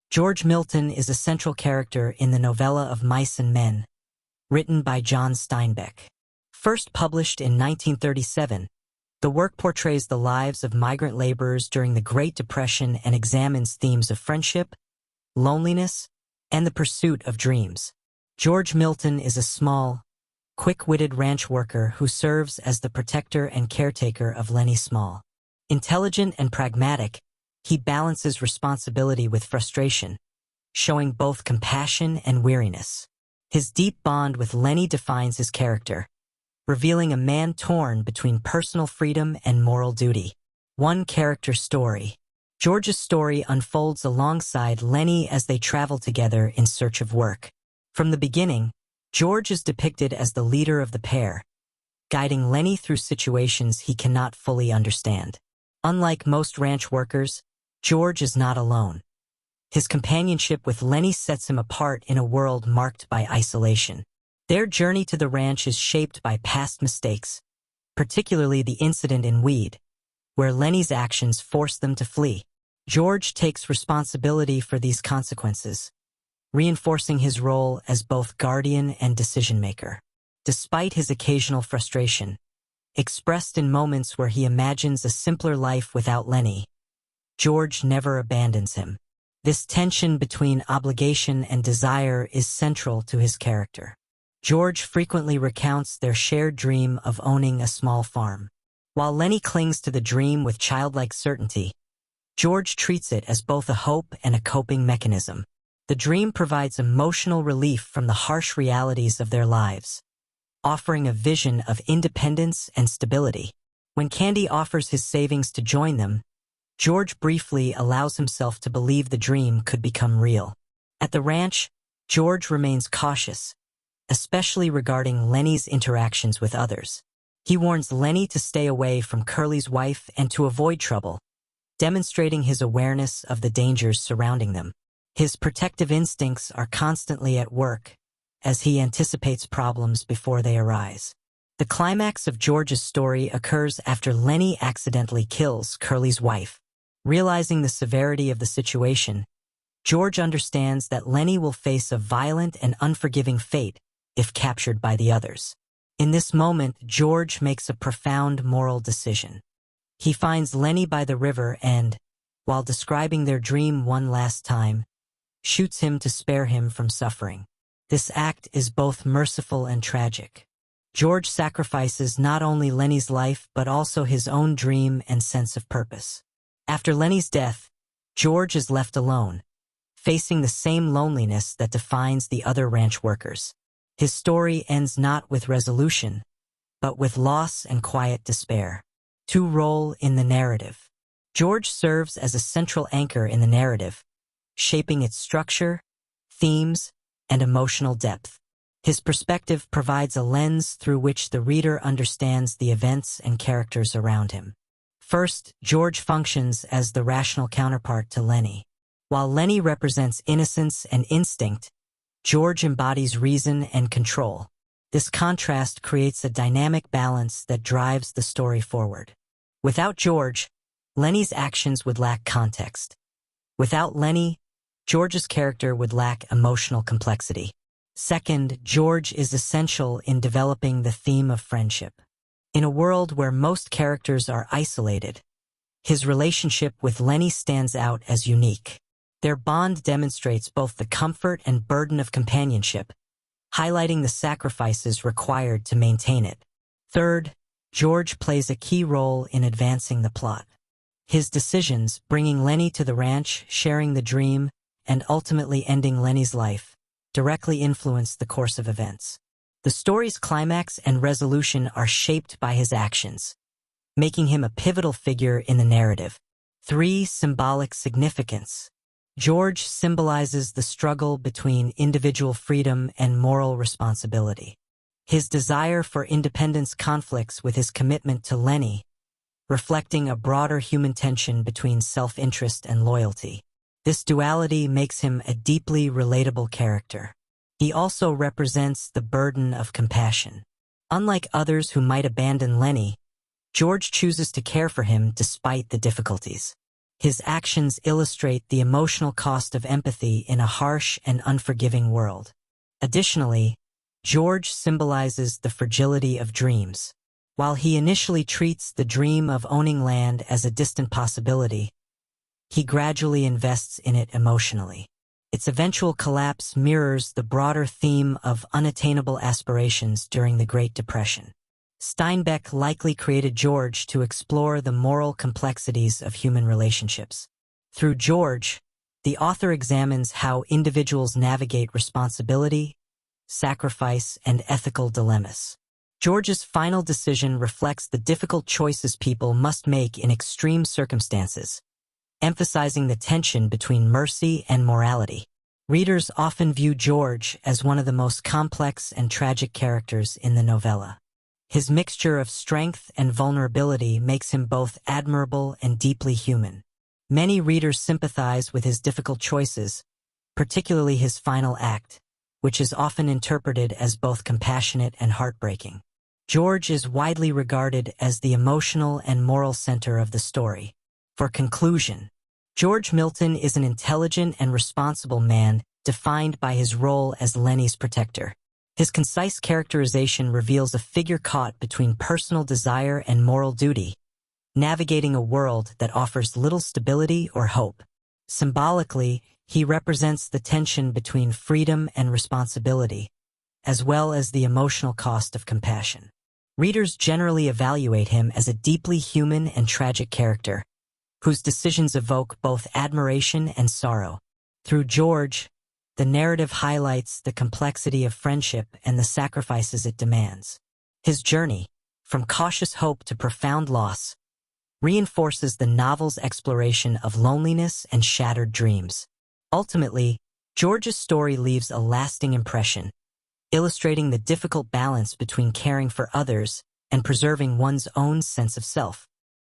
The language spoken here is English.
George Milton is a central character in the novella of Mice and Men, written by John Steinbeck. First published in 1937, the work portrays the lives of migrant laborers during the Great Depression and examines themes of friendship, loneliness, and the pursuit of dreams. George Milton is a small, quick-witted ranch worker who serves as the protector and caretaker of Lennie Small. Intelligent and pragmatic, he balances responsibility with frustration, showing both compassion and weariness. His deep bond with Lennie defines his character, revealing a man torn between personal freedom and moral duty. One character story. George's story unfolds alongside Lennie as they travel together in search of work. From the beginning, George is depicted as the leader of the pair, guiding Lennie through situations he cannot fully understand. Unlike most ranch workers, George is not alone. His companionship with Lennie sets him apart in a world marked by isolation. Their journey to the ranch is shaped by past mistakes, particularly the incident in Weed, where Lennie's actions forced them to flee. George takes responsibility for these consequences, reinforcing his role as both guardian and decision-maker. Despite his occasional frustration, expressed in moments where he imagines a simpler life without Lennie, George never abandons him. This tension between obligation and desire is central to his character. George frequently recounts their shared dream of owning a small farm. While Lennie clings to the dream with childlike certainty, George treats it as both a hope and a coping mechanism. The dream provides emotional relief from the harsh realities of their lives, offering a vision of independence and stability. When Candy offers his savings to join them, George briefly allows himself to believe the dream could become real. At the ranch, George remains cautious, especially regarding Lennie's interactions with others. He warns Lennie to stay away from Curly's wife and to avoid trouble, demonstrating his awareness of the dangers surrounding them. His protective instincts are constantly at work, as he anticipates problems before they arise. The climax of George's story occurs after Lennie accidentally kills Curly's wife. Realizing the severity of the situation, George understands that Lennie will face a violent and unforgiving fate if captured by the others. In this moment, George makes a profound moral decision. He finds Lennie by the river and, while describing their dream one last time, shoots him to spare him from suffering. This act is both merciful and tragic. George sacrifices not only Lennie's life but also his own dream and sense of purpose. After Lennie's death, George is left alone, facing the same loneliness that defines the other ranch workers. His story ends not with resolution, but with loss and quiet despair. Two role in the narrative. George serves as a central anchor in the narrative, shaping its structure, themes, and emotional depth. His perspective provides a lens through which the reader understands the events and characters around him. First, George functions as the rational counterpart to Lennie. While Lennie represents innocence and instinct, George embodies reason and control. This contrast creates a dynamic balance that drives the story forward. Without George, Lennie's actions would lack context. Without Lennie, George's character would lack emotional complexity. Second, George is essential in developing the theme of friendship. In a world where most characters are isolated, his relationship with Lennie stands out as unique. Their bond demonstrates both the comfort and burden of companionship, highlighting the sacrifices required to maintain it. Third, George plays a key role in advancing the plot. His decisions, bringing Lennie to the ranch, sharing the dream, and ultimately ending Lennie's life, directly influence the course of events. The story's climax and resolution are shaped by his actions, making him a pivotal figure in the narrative. 3. Symbolic significance. George symbolizes the struggle between individual freedom and moral responsibility. His desire for independence conflicts with his commitment to Lennie, reflecting a broader human tension between self-interest and loyalty. This duality makes him a deeply relatable character. He also represents the burden of compassion. Unlike others who might abandon Lennie, George chooses to care for him despite the difficulties. His actions illustrate the emotional cost of empathy in a harsh and unforgiving world. Additionally, George symbolizes the fragility of dreams. While he initially treats the dream of owning land as a distant possibility, he gradually invests in it emotionally. Its eventual collapse mirrors the broader theme of unattainable aspirations during the Great Depression. Steinbeck likely created George to explore the moral complexities of human relationships. Through George, the author examines how individuals navigate responsibility, sacrifice, and ethical dilemmas. George's final decision reflects the difficult choices people must make in extreme circumstances, emphasizing the tension between mercy and morality. Readers often view George as one of the most complex and tragic characters in the novella. His mixture of strength and vulnerability makes him both admirable and deeply human. Many readers sympathize with his difficult choices, particularly his final act, which is often interpreted as both compassionate and heartbreaking. George is widely regarded as the emotional and moral center of the story. For conclusion, George Milton is an intelligent and responsible man defined by his role as Lennie's protector. His concise characterization reveals a figure caught between personal desire and moral duty, navigating a world that offers little stability or hope. Symbolically, he represents the tension between freedom and responsibility, as well as the emotional cost of compassion. Readers generally evaluate him as a deeply human and tragic character, whose decisions evoke both admiration and sorrow. Through George, the narrative highlights the complexity of friendship and the sacrifices it demands. His journey, from cautious hope to profound loss, reinforces the novel's exploration of loneliness and shattered dreams. Ultimately, George's story leaves a lasting impression, illustrating the difficult balance between caring for others and preserving one's own sense of self.